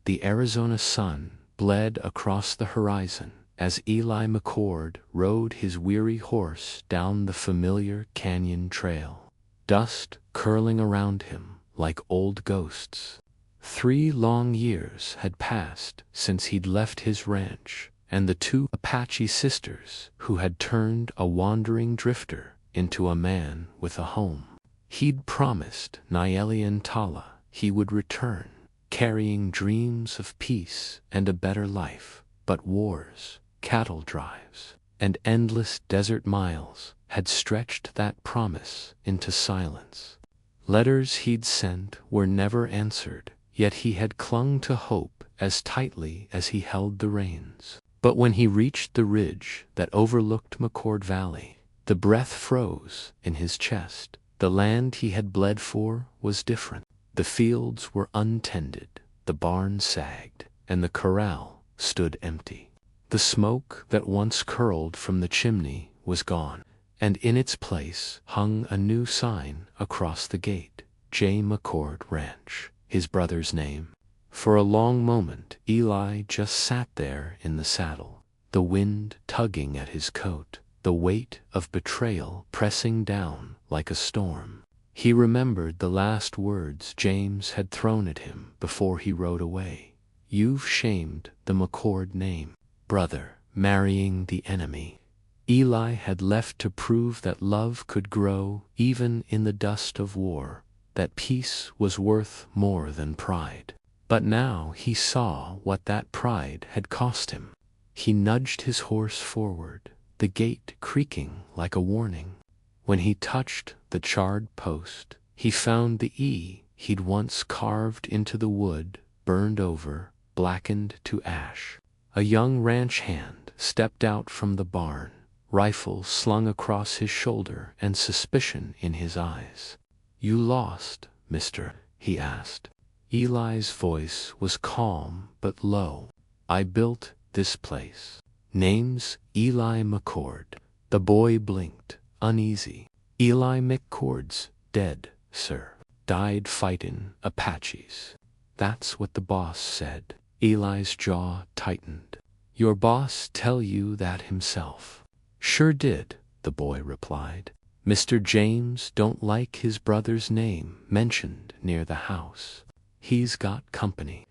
the Arizona sun bled across the horizon as Eli McCord rode his weary horse down the familiar canyon trail, dust curling around him like old ghosts. 3 long years had passed since he'd left his ranch and the 2 Apache sisters who had turned a wandering drifter into a man with a home. He'd promised Nayeli and Tala he would return, carrying dreams of peace and a better life, but wars, cattle drives, and endless desert miles had stretched that promise into silence. Letters he'd sent were never answered, yet he had clung to hope as tightly as he held the reins. But when he reached the ridge that overlooked McCord Valley, the breath froze in his chest. The land he had bled for was different. The fields were untended, the barn sagged, and the corral stood empty. The smoke that once curled from the chimney was gone, and in its place hung a new sign across the gate, J. McCord Ranch, his brother's name. For a long moment Eli just sat there in the saddle, the wind tugging at his coat, the weight of betrayal pressing down like a storm. He remembered the last words James had thrown at him before he rode away. "You've shamed the McCord name, brother, marrying the enemy." Eli had left to prove that love could grow even in the dust of war, that peace was worth more than pride. But now he saw what that pride had cost him. He nudged his horse forward, the gate creaking like a warning. When he touched the charred post, he found the E he'd once carved into the wood, burned over, blackened to ash. A young ranch hand stepped out from the barn, rifle slung across his shoulder and suspicion in his eyes. "You lost, mister?" he asked. Eli's voice was calm but low. "I built this place. Name's Eli McCord." The boy blinked, uneasy. "Eli McCord's dead, sir. Died fightin' Apaches." "That's what the boss said." Eli's jaw tightened. "Your boss tell you that himself?" "Sure did," the boy replied. "Mr. James don't like his brother's name mentioned near the house. He's got company."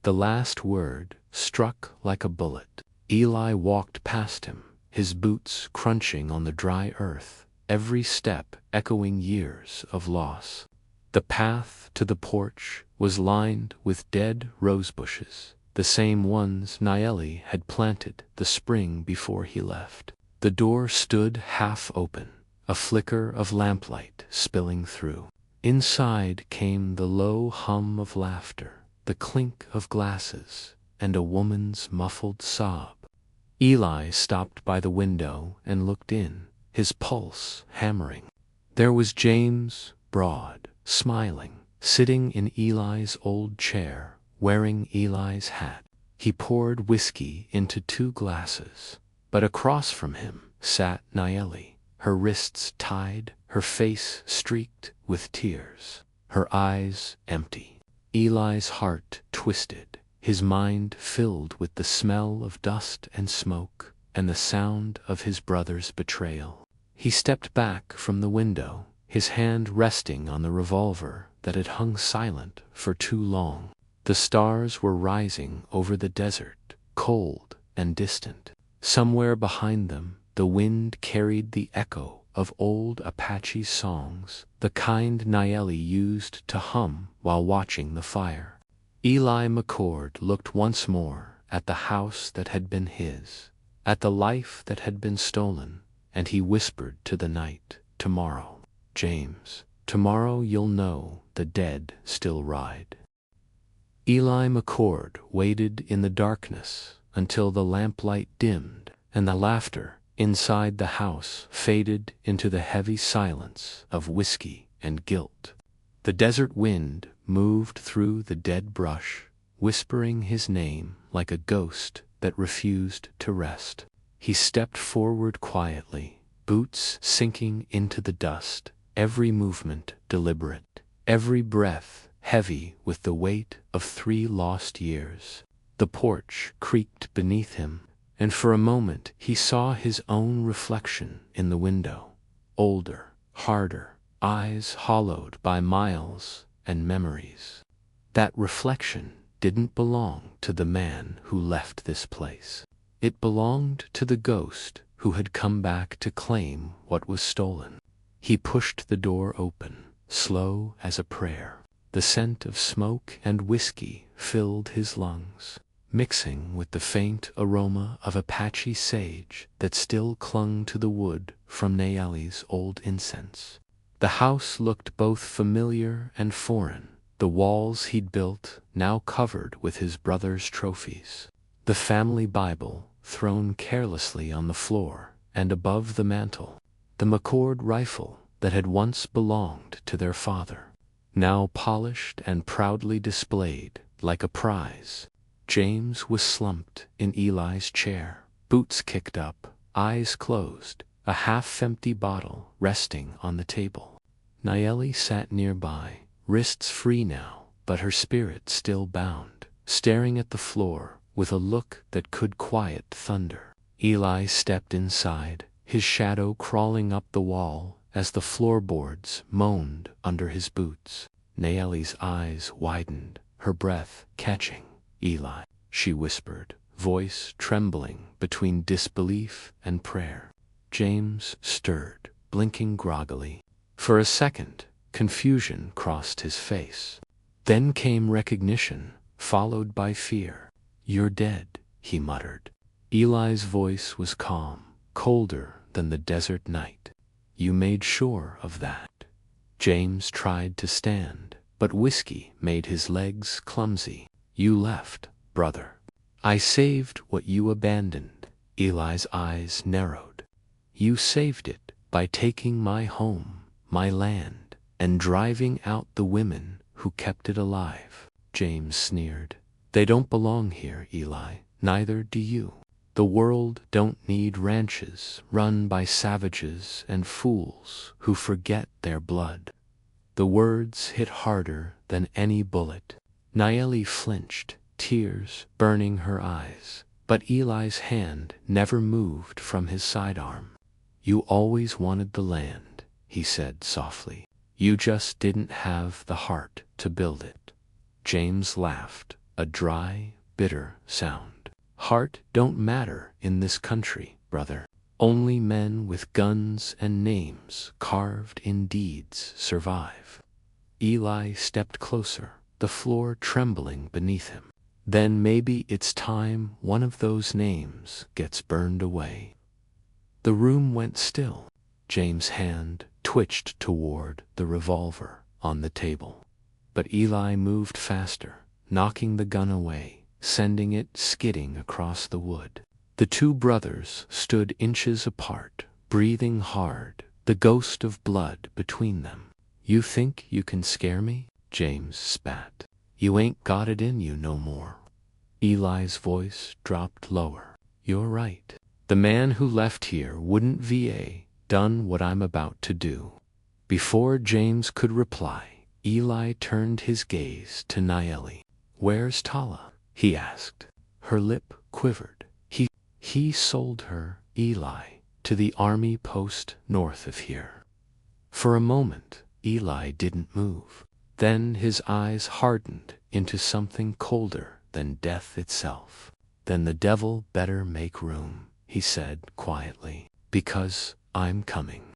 The last word struck like a bullet. Eli walked past him, his boots crunching on the dry earth, every step echoing years of loss. The path to the porch was lined with dead rose bushes, the same ones Nayeli had planted the spring before he left. The door stood half open, a flicker of lamplight spilling through. Inside came the low hum of laughter, the clink of glasses, and a woman's muffled sob. Eli stopped by the window and looked in, his pulse hammering. There was James, broad, smiling, sitting in Eli's old chair, wearing Eli's hat. He poured whiskey into 2 glasses, but across from him sat Nayeli, her wrists tied, her face streaked with tears, her eyes empty. Eli's heart twisted, his mind filled with the smell of dust and smoke and the sound of his brother's betrayal. He stepped back from the window, his hand resting on the revolver that had hung silent for too long. The stars were rising over the desert, cold and distant. Somewhere behind them, the wind carried the echo of old Apache songs, the kind Nayeli used to hum while watching the fire. Eli McCord looked once more at the house that had been his, at the life that had been stolen, and he whispered to the night, "Tomorrow, James, tomorrow you'll know the dead still ride." Eli McCord waited in the darkness until the lamplight dimmed and the laughter inside the house faded into the heavy silence of whiskey and guilt. The desert wind moved through the dead brush, whispering his name like a ghost that refused to rest. He stepped forward quietly, boots sinking into the dust, every movement deliberate, every breath heavy with the weight of 3 lost years. The porch creaked beneath him, and for a moment he saw his own reflection in the window. Older, harder, eyes hollowed by miles and memories. That reflection didn't belong to the man who left this place. It belonged to the ghost who had come back to claim what was stolen. He pushed the door open, slow as a prayer. The scent of smoke and whiskey filled his lungs, mixing with the faint aroma of Apache sage that still clung to the wood from Nayeli's old incense. The house looked both familiar and foreign, the walls he'd built now covered with his brother's trophies. The family Bible thrown carelessly on the floor, and above the mantel, the McCord rifle that had once belonged to their father, now polished and proudly displayed like a prize. James was slumped in Eli's chair, boots kicked up, eyes closed, a half-empty bottle resting on the table. Nayeli sat nearby, wrists free now, but her spirit still bound, staring at the floor with a look that could quiet thunder. Eli stepped inside, his shadow crawling up the wall as the floorboards moaned under his boots. Nayeli's eyes widened, her breath catching. "Eli," she whispered, voice trembling between disbelief and prayer. James stirred, blinking groggily. For a second, confusion crossed his face. Then came recognition, followed by fear. "You're dead," he muttered. Eli's voice was calm, colder than the desert night. "You made sure of that." James tried to stand, but whiskey made his legs clumsy. "You left, brother." "I saved what you abandoned." Eli's eyes narrowed. "You saved it by taking my home, my land, and driving out the women who kept it alive." James sneered. "They don't belong here, Eli. Neither do you. The world don't need ranches run by savages and fools who forget their blood." The words hit harder than any bullet. Nayeli flinched, tears burning her eyes, but Eli's hand never moved from his sidearm. "You always wanted the land," he said softly. "You just didn't have the heart to build it." James laughed, a dry, bitter sound. "Heart don't matter in this country, brother. Only men with guns and names carved in deeds survive." Eli stepped closer, the floor trembling beneath him. "Then maybe it's time one of those names gets burned away." The room went still. James' hand twitched toward the revolver on the table. But Eli moved faster, knocking the gun away, sending it skidding across the wood. The two brothers stood inches apart, breathing hard, the ghost of blood between them. "You think you can scare me?" James spat. "You ain't got it in you no more." Eli's voice dropped lower. "You're right. The man who left here wouldn't VA done what I'm about to do." Before James could reply, Eli turned his gaze to Nayeli. "Where's Tala?" he asked. Her lip quivered. He sold her, Eli, to the army post north of here." For a moment, Eli didn't move. Then his eyes hardened into something colder than death itself. "Then the devil better make room," he said quietly, "because I'm coming."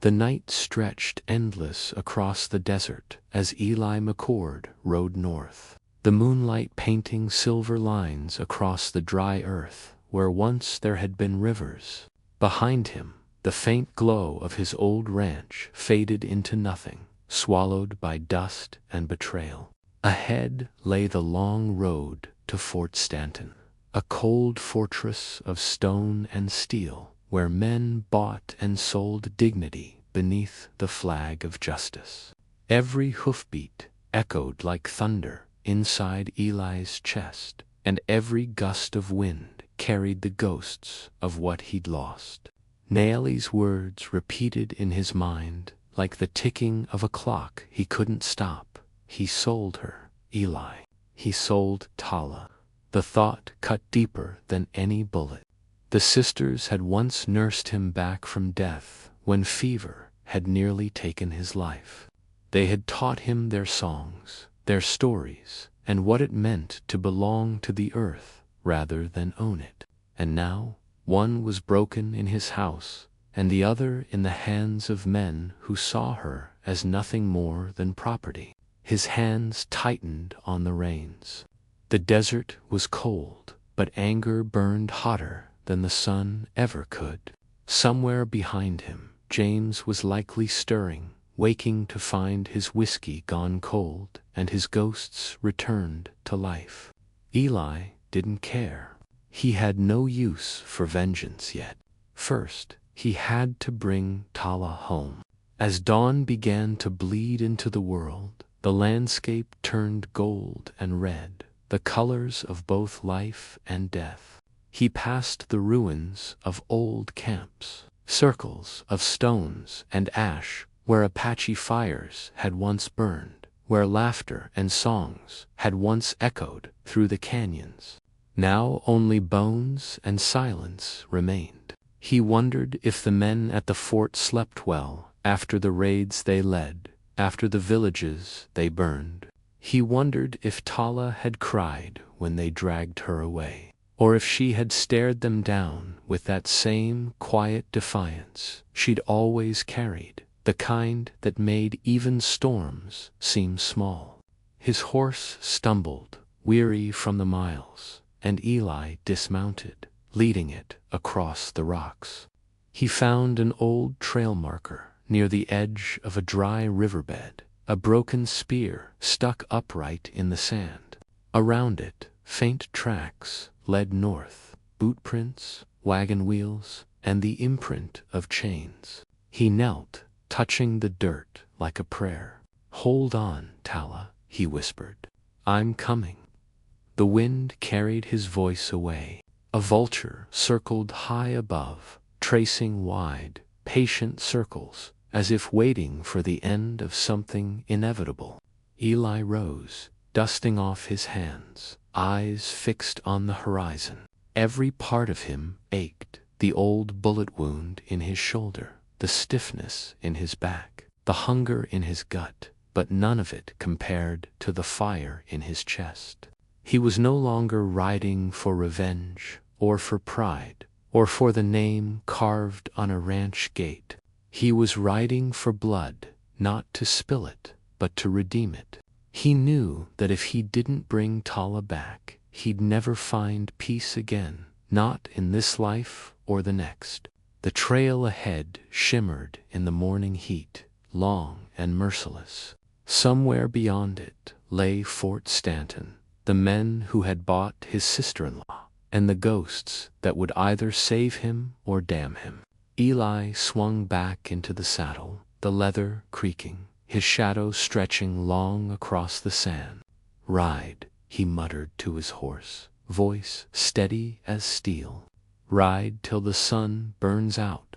The night stretched endless across the desert as Eli McCord rode north, the moonlight painting silver lines across the dry earth where once there had been rivers. Behind him, the faint glow of his old ranch faded into nothing, swallowed by dust and betrayal. Ahead lay the long road to Fort Stanton, a cold fortress of stone and steel where men bought and sold dignity beneath the flag of justice. Every hoofbeat echoed like thunder inside Eli's chest, and every gust of wind carried the ghosts of what he'd lost. Nayeli's words repeated in his mind like the ticking of a clock he couldn't stop. He sold her, Eli. He sold Tala. The thought cut deeper than any bullet. The sisters had once nursed him back from death when fever had nearly taken his life. They had taught him their songs, their stories, and what it meant to belong to the earth rather than own it. And now, one was broken in his house, and the other in the hands of men who saw her as nothing more than property. His hands tightened on the reins. The desert was cold, but anger burned hotter than the sun ever could. Somewhere behind him, James was likely stirring, waking to find his whiskey gone cold and his ghosts returned to life. Eli didn't care. He had no use for vengeance yet. First, he had to bring Tala home. As dawn began to bleed into the world, the landscape turned gold and red, the colors of both life and death. He passed the ruins of old camps, circles of stones and ash where Apache fires had once burned, where laughter and songs had once echoed through the canyons. Now only bones and silence remained. He wondered if the men at the fort slept well after the raids they led, after the villages they burned. He wondered if Tala had cried when they dragged her away, or if she had stared them down with that same quiet defiance she'd always carried, the kind that made even storms seem small. His horse stumbled, weary from the miles, and Eli dismounted, leading it across the rocks. He found an old trail marker near the edge of a dry riverbed, a broken spear stuck upright in the sand. Around it, faint tracks led north, bootprints, wagon wheels, and the imprint of chains. He knelt, touching the dirt like a prayer. "Hold on, Tala," he whispered. "I'm coming." The wind carried his voice away. A vulture circled high above, tracing wide, patient circles, as if waiting for the end of something inevitable. Eli rose, dusting off his hands, eyes fixed on the horizon. Every part of him ached, the old bullet wound in his shoulder, the stiffness in his back, the hunger in his gut, but none of it compared to the fire in his chest. He was no longer riding for revenge, or for pride, or for the name carved on a ranch gate. He was riding for blood, not to spill it, but to redeem it. He knew that if he didn't bring Tala back, he'd never find peace again, not in this life or the next. The trail ahead shimmered in the morning heat, long and merciless. Somewhere beyond it lay Fort Stanton, the men who had bought his sister-in-law, and the ghosts that would either save him or damn him. Eli swung back into the saddle, the leather creaking, his shadow stretching long across the sand. "Ride," he muttered to his horse, voice steady as steel. "Ride till the sun burns out."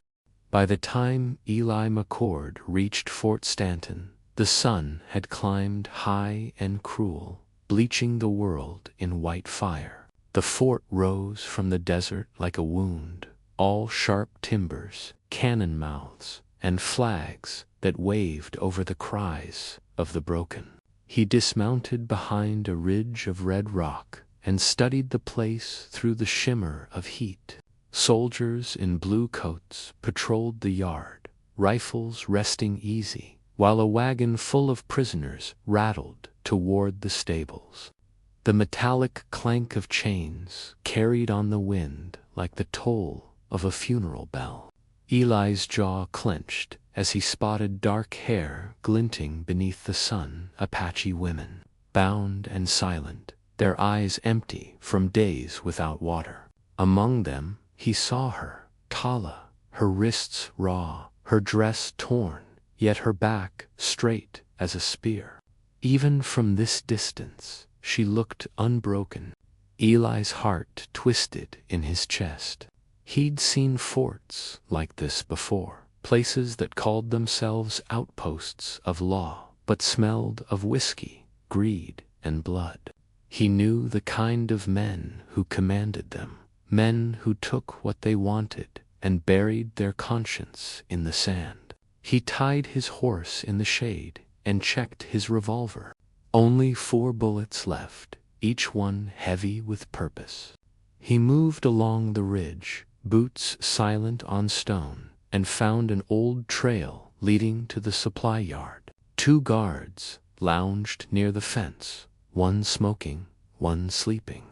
By the time Eli McCord reached Fort Stanton, the sun had climbed high and cruel, bleaching the world in white fire. The fort rose from the desert like a wound, all sharp timbers, cannon mouths, and flags that waved over the cries of the broken. He dismounted behind a ridge of red rock and studied the place through the shimmer of heat. Soldiers in blue coats patrolled the yard, rifles resting easy, while a wagon full of prisoners rattled toward the stables. The metallic clank of chains carried on the wind like the toll of a funeral bell. Eli's jaw clenched as he spotted dark hair glinting beneath the sun. Apache women, bound and silent, their eyes empty from days without water. Among them, he saw her, Tala, her wrists raw, her dress torn, yet her back straight as a spear. Even from this distance, she looked unbroken. Eli's heart twisted in his chest. He'd seen forts like this before, places that called themselves outposts of law, but smelled of whiskey, greed, and blood. He knew the kind of men who commanded them, men who took what they wanted and buried their conscience in the sand. He tied his horse in the shade and checked his revolver. Only 4 bullets left, each one heavy with purpose. He moved along the ridge, boots silent on stone, and found an old trail leading to the supply yard. 2 guards lounged near the fence, one smoking, one sleeping.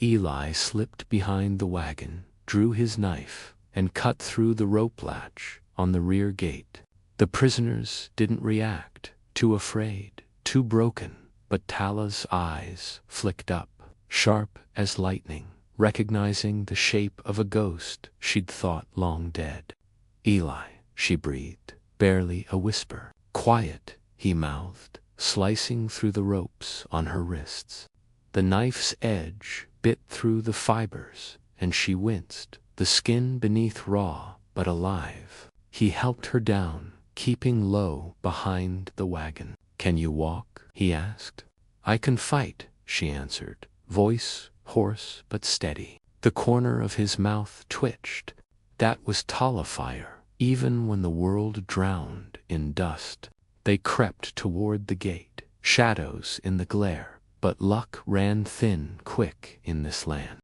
Eli slipped behind the wagon, drew his knife, and cut through the rope latch on the rear gate. The prisoners didn't react, too afraid, too broken, but Tala's eyes flicked up, sharp as lightning, recognizing the shape of a ghost she'd thought long dead. "Eli," she breathed, barely a whisper. "Quiet," he mouthed, slicing through the ropes on her wrists. The knife's edge bit through the fibers, and she winced, the skin beneath raw but alive. He helped her down, keeping low behind the wagon. "Can you walk?" he asked. "I can fight," she answered, voice hoarse but steady. The corner of his mouth twitched. That was Tala fire, even when the world drowned in dust. They crept toward the gate, shadows in the glare, but luck ran thin quick in this land.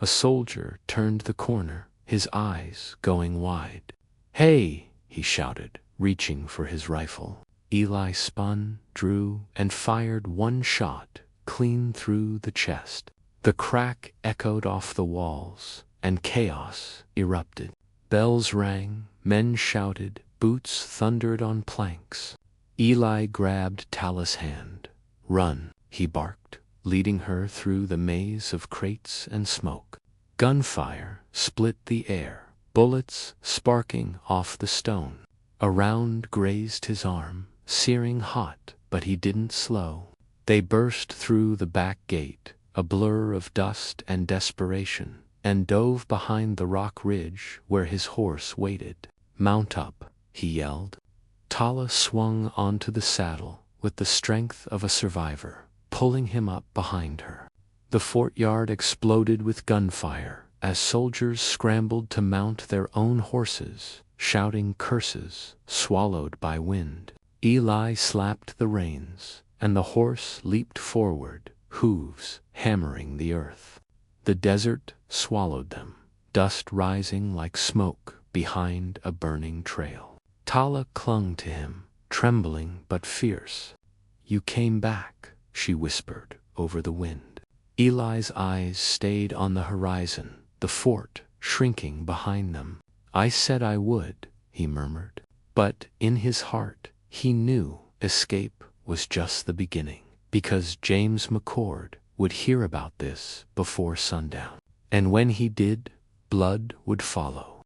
A soldier turned the corner, his eyes going wide. "Hey!" he shouted, reaching for his rifle. Eli spun, drew, and fired one shot clean through the chest. The crack echoed off the walls, and chaos erupted. Bells rang, men shouted, boots thundered on planks. Eli grabbed Tala's hand. "Run," he barked, leading her through the maze of crates and smoke. Gunfire split the air, bullets sparking off the stone. A round grazed his arm, searing hot, but he didn't slow. They burst through the back gate, a blur of dust and desperation, and dove behind the rock ridge where his horse waited. "Mount up," he yelled. Tala swung onto the saddle with the strength of a survivor, pulling him up behind her. The fort yard exploded with gunfire as soldiers scrambled to mount their own horses, shouting curses, swallowed by wind. Eli slapped the reins, and the horse leaped forward, hooves hammering the earth. The desert swallowed them, dust rising like smoke behind a burning trail. Tala clung to him, trembling but fierce. "You came back," she whispered over the wind. Eli's eyes stayed on the horizon, the fort shrinking behind them. "I said I would," he murmured. But in his heart, he knew escape was just the beginning, because James McCord would hear about this before sundown. And when he did, blood would follow.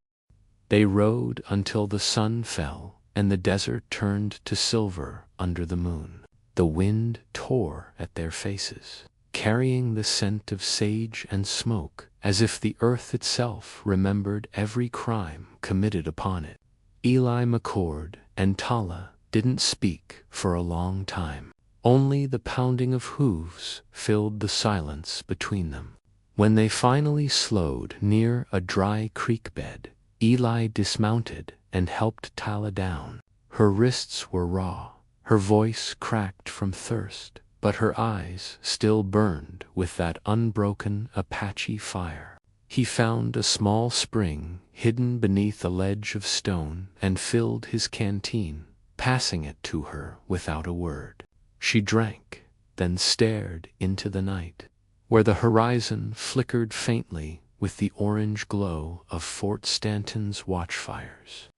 They rode until the sun fell and the desert turned to silver under the moon. The wind tore at their faces, carrying the scent of sage and smoke, as if the earth itself remembered every crime committed upon it. Eli McCord and Tala didn't speak for a long time. Only the pounding of hooves filled the silence between them. When they finally slowed near a dry creek bed, Eli dismounted and helped Tala down. Her wrists were raw, her voice cracked from thirst, but her eyes still burned with that unbroken Apache fire. He found a small spring hidden beneath a ledge of stone and filled his canteen, passing it to her without a word. She drank, then stared into the night, where the horizon flickered faintly with the orange glow of Fort Stanton's watchfires.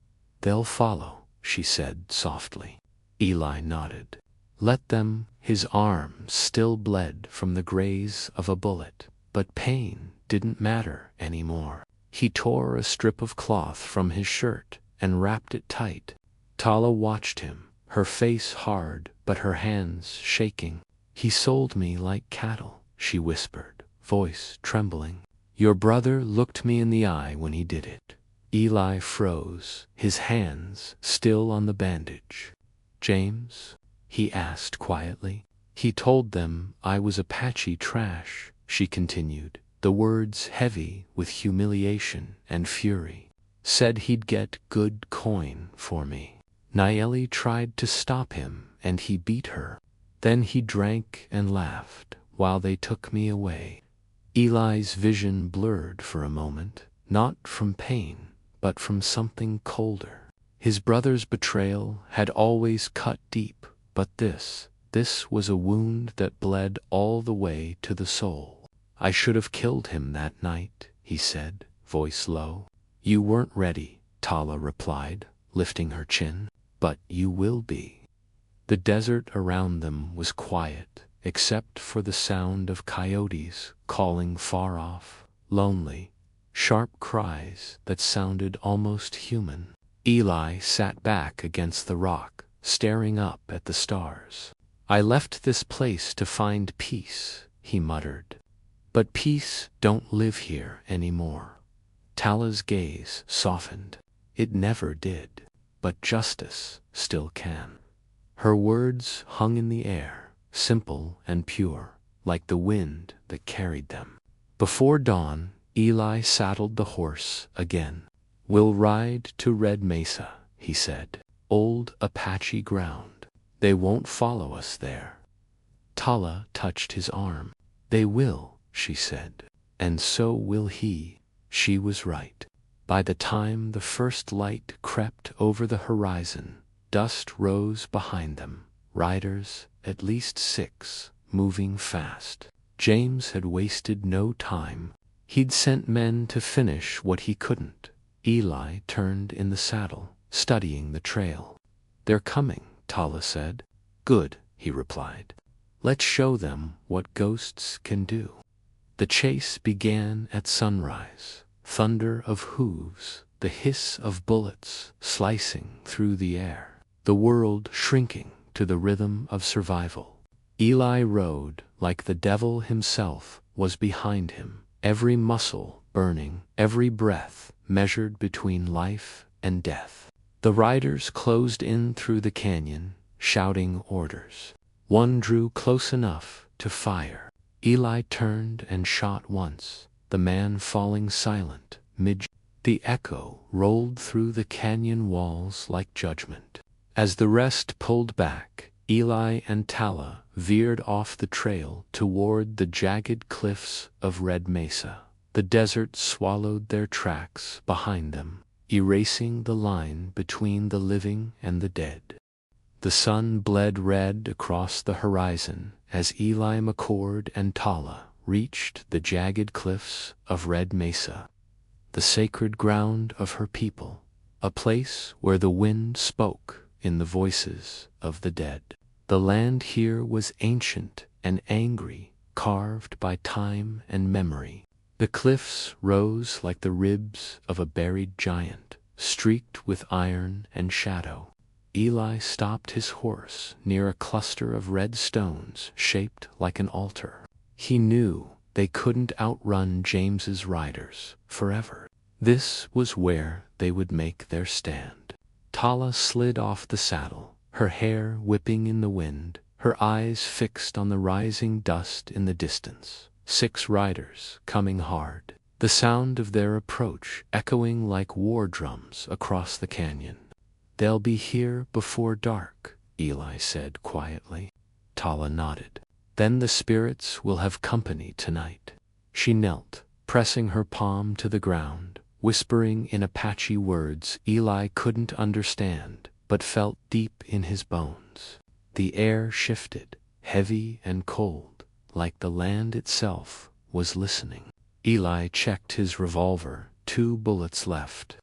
"They'll follow," she said softly. Eli nodded. "Let them." His arm still bled from the graze of a bullet, but pain didn't matter anymore. He tore a strip of cloth from his shirt and wrapped it tight. Tala watched him, her face hard but her hands shaking. "He sold me like cattle," she whispered, voice trembling. "Your brother looked me in the eye when he did it." Eli froze, his hands still on the bandage. "James?" he asked quietly. He told them I was Apache trash, she continued, the words heavy with humiliation and fury. Said he'd get good coin for me. Nayeli tried to stop him and he beat her. Then he drank and laughed while they took me away. Eli's vision blurred for a moment, not from pain, but from something colder. His brother's betrayal had always cut deep, but this was a wound that bled all the way to the soul. I should have killed him that night, he said, voice low. You weren't ready, Tala replied, lifting her chin, but you will be. The desert around them was quiet, except for the sound of coyotes calling far off, lonely, sharp cries that sounded almost human. Eli sat back against the rock, staring up at the stars. I left this place to find peace, he muttered. But peace don't live here anymore. Tala's gaze softened. It never did, but justice still can. Her words hung in the air, simple and pure, like the wind that carried them. Before dawn, Eli saddled the horse again. We'll ride to Red Mesa, he said. Old Apache ground. They won't follow us there. Tala touched his arm. They will, she said. And so will he. She was right. By the time the first light crept over the horizon, dust rose behind them, riders, at least 6, moving fast. James had wasted no time. He'd sent men to finish what he couldn't. Eli turned in the saddle, studying the trail. They're coming, Tala said. Good, he replied. Let's show them what ghosts can do. The chase began at sunrise. Thunder of hooves, the hiss of bullets slicing through the air. The world shrinking to the rhythm of survival. Eli rode like the devil himself was behind him, every muscle burning, every breath measured between life and death. The riders closed in through the canyon, shouting orders. One drew close enough to fire. Eli turned and shot once, the man falling silent, the echo rolled through the canyon walls like judgment. As the rest pulled back, Eli and Tala veered off the trail toward the jagged cliffs of Red Mesa. The desert swallowed their tracks behind them, erasing the line between the living and the dead. The sun bled red across the horizon as Eli McCord and Tala reached the jagged cliffs of Red Mesa, the sacred ground of her people, a place where the wind spoke in the voices of the dead. The land here was ancient and angry, carved by time and memory. The cliffs rose like the ribs of a buried giant, streaked with iron and shadow. Eli stopped his horse near a cluster of red stones shaped like an altar. He knew they couldn't outrun James's riders forever. This was where they would make their stand. Tala slid off the saddle, her hair whipping in the wind, her eyes fixed on the rising dust in the distance. 6 riders coming hard, the sound of their approach echoing like war drums across the canyon. They'll be here before dark, Eli said quietly. Tala nodded. Then the spirits will have company tonight. She knelt, pressing her palm to the ground, whispering in Apache words Eli couldn't understand, but felt deep in his bones. The air shifted, heavy and cold, like the land itself was listening. Eli checked his revolver, 2 bullets left.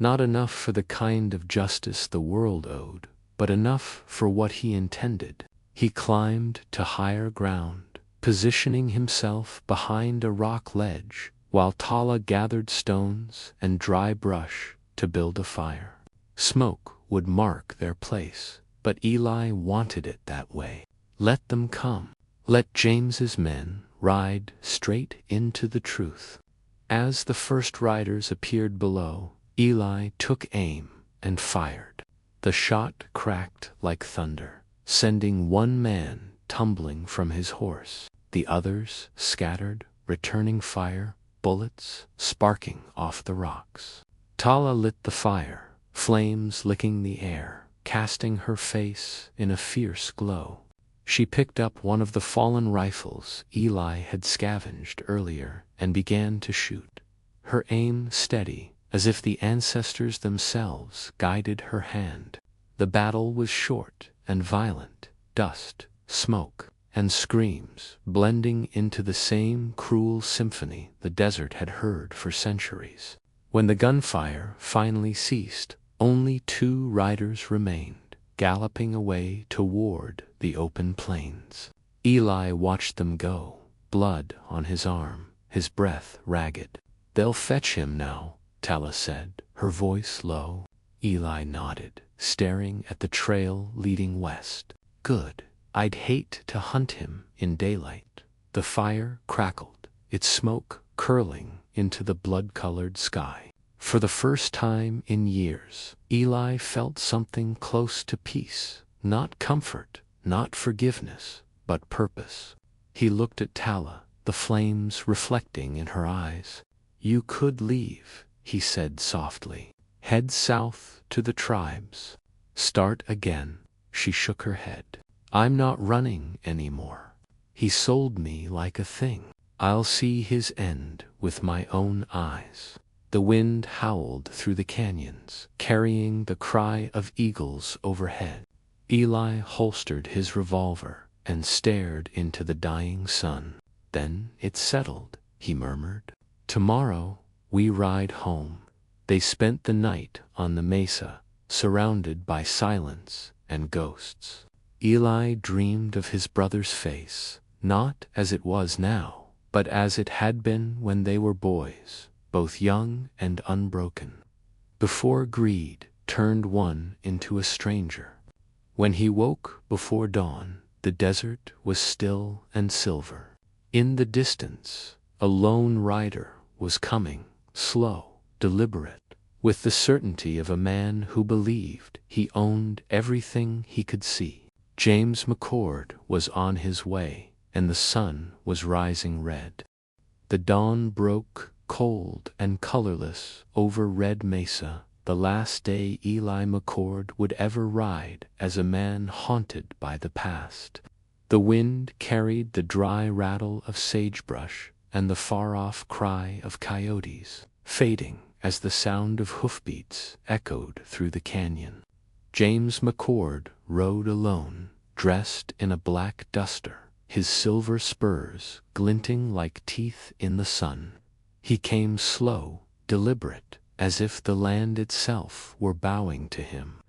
Not enough for the kind of justice the world owed, but enough for what he intended. He climbed to higher ground, positioning himself behind a rock ledge, while Tala gathered stones and dry brush to build a fire. Smoke would mark their place, but Eli wanted it that way. Let them come. Let James's men ride straight into the truth. As the first riders appeared below, Eli took aim and fired. The shot cracked like thunder, sending one man tumbling from his horse. The others scattered, returning fire, bullets sparking off the rocks. Tala lit the fire, flames licking the air, casting her face in a fierce glow. She picked up one of the fallen rifles Eli had scavenged earlier and began to shoot, her aim steady, as if the ancestors themselves guided her hand. The battle was short and violent, dust, smoke, and screams blending into the same cruel symphony the desert had heard for centuries. When the gunfire finally ceased, only 2 riders remained, galloping away toward the open plains. Eli watched them go, blood on his arm, his breath ragged. "They'll fetch him now," Tala said, her voice low. Eli nodded, staring at the trail leading west. "Good. I'd hate to hunt him in daylight." The fire crackled, its smoke curling into the blood-colored sky. For the first time in years, Eli felt something close to peace, not comfort, not forgiveness, but purpose. He looked at Tala, the flames reflecting in her eyes. "You could leave," he said softly. "Head south to the tribes. Start again." She shook her head. "I'm not running anymore. He sold me like a thing. I'll see his end with my own eyes." The wind howled through the canyons, carrying the cry of eagles overhead. Eli holstered his revolver and stared into the dying sun. "Then it's settled," he murmured. "Tomorrow we ride home." They spent the night on the mesa, surrounded by silence and ghosts. Eli dreamed of his brother's face, not as it was now, but as it had been when they were boys, both young and unbroken, before greed turned one into a stranger. When he woke before dawn, the desert was still and silver. In the distance, a lone rider was coming, slow, deliberate, with the certainty of a man who believed he owned everything he could see. James McCord was on his way, and the sun was rising red. The dawn broke cold and colorless over Red Mesa, the last day Eli McCord would ever ride as a man haunted by the past. The wind carried the dry rattle of sagebrush and the far-off cry of coyotes, fading as the sound of hoofbeats echoed through the canyon. James McCord rode alone, dressed in a black duster, his silver spurs glinting like teeth in the sun. He came slow, deliberate, as if the land itself were bowing to him.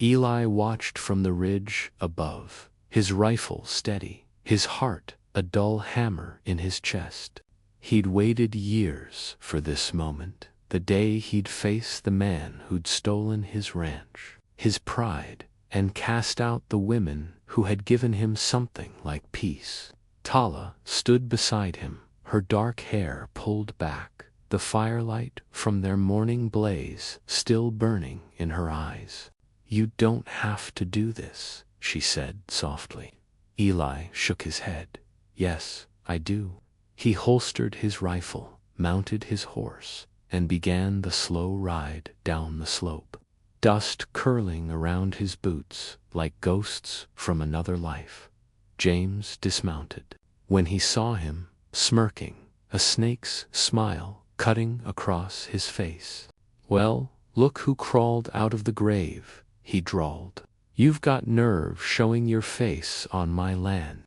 Eli watched from the ridge above, his rifle steady, his heart a dull hammer in his chest. He'd waited years for this moment, the day he'd face the man who'd stolen his ranch, his pride, and cast out the women who had given him something like peace. Tala stood beside him, her dark hair pulled back, the firelight from their morning blaze still burning in her eyes. "You don't have to do this," she said softly. Eli shook his head. "Yes, I do." He holstered his rifle, mounted his horse, and began the slow ride down the slope, dust curling around his boots like ghosts from another life. James dismounted. When he saw him, smirking, a snake's smile cutting across his face. "Well, look who crawled out of the grave," he drawled. "You've got nerve showing your face on my land."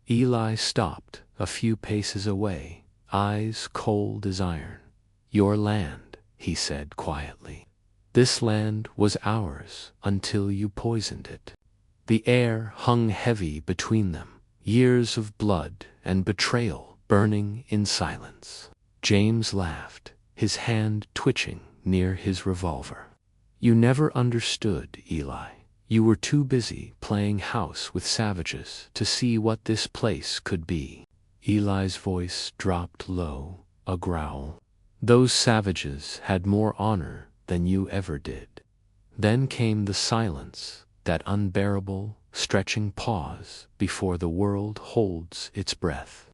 Eli stopped a few paces away, eyes cold as iron. "Your land," he said quietly. "This land was ours until you poisoned it." The air hung heavy between them, years of blood and betrayal burning in silence. James laughed, his hand twitching near his revolver. "You never understood, Eli. You were too busy playing house with savages to see what this place could be." Eli's voice dropped low, a growl. "Those savages had more honor than you ever did." Then came the silence, that unbearable, stretching pause before the world holds its breath.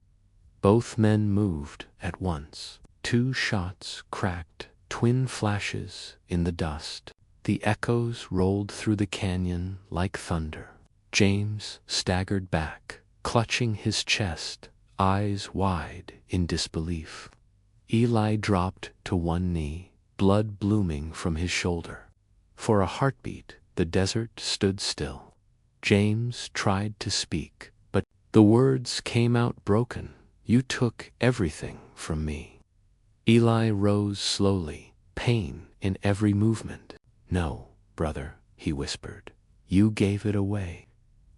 Both men moved at once. 2 shots cracked, twin flashes in the dust. The echoes rolled through the canyon like thunder. James staggered back, clutching his chest, eyes wide in disbelief. Eli dropped to one knee, blood blooming from his shoulder. For a heartbeat, the desert stood still. James tried to speak, but the words came out broken. "You took everything from me." Eli rose slowly, pain in every movement. "No, brother," he whispered. "You gave it away."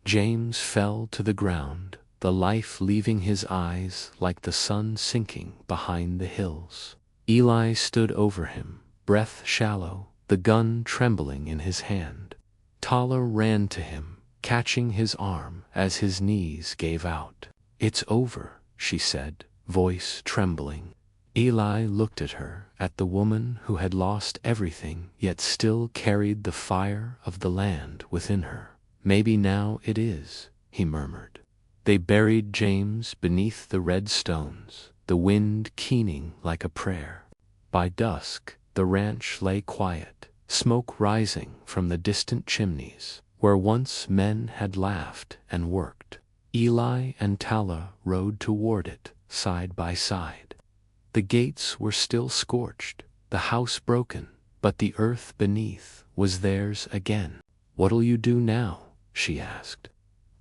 James fell to the ground, the life leaving his eyes like the sun sinking behind the hills. Eli stood over him, breath shallow, the gun trembling in his hand. Tala ran to him, catching his arm as his knees gave out. "It's over," she said, voice trembling. Eli looked at her, at the woman who had lost everything yet still carried the fire of the land within her. "Maybe now it is," he murmured. They buried James beneath the red stones, the wind keening like a prayer. By dusk, the ranch lay quiet, smoke rising from the distant chimneys, where once men had laughed and worked. Eli and Tala rode toward it, side by side. The gates were still scorched, the house broken, but the earth beneath was theirs again. "What'll you do now?" she asked.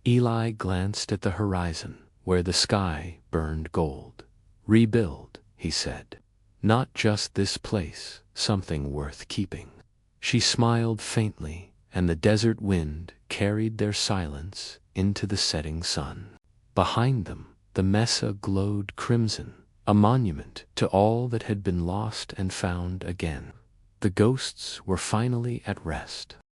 Eli glanced at the horizon, where the sky burned gold. "Rebuild," he said. "Not just this place, something worth keeping." She smiled faintly, and the desert wind carried their silence into the setting sun. Behind them, the mesa glowed crimson, a monument to all that had been lost and found again. The ghosts were finally at rest.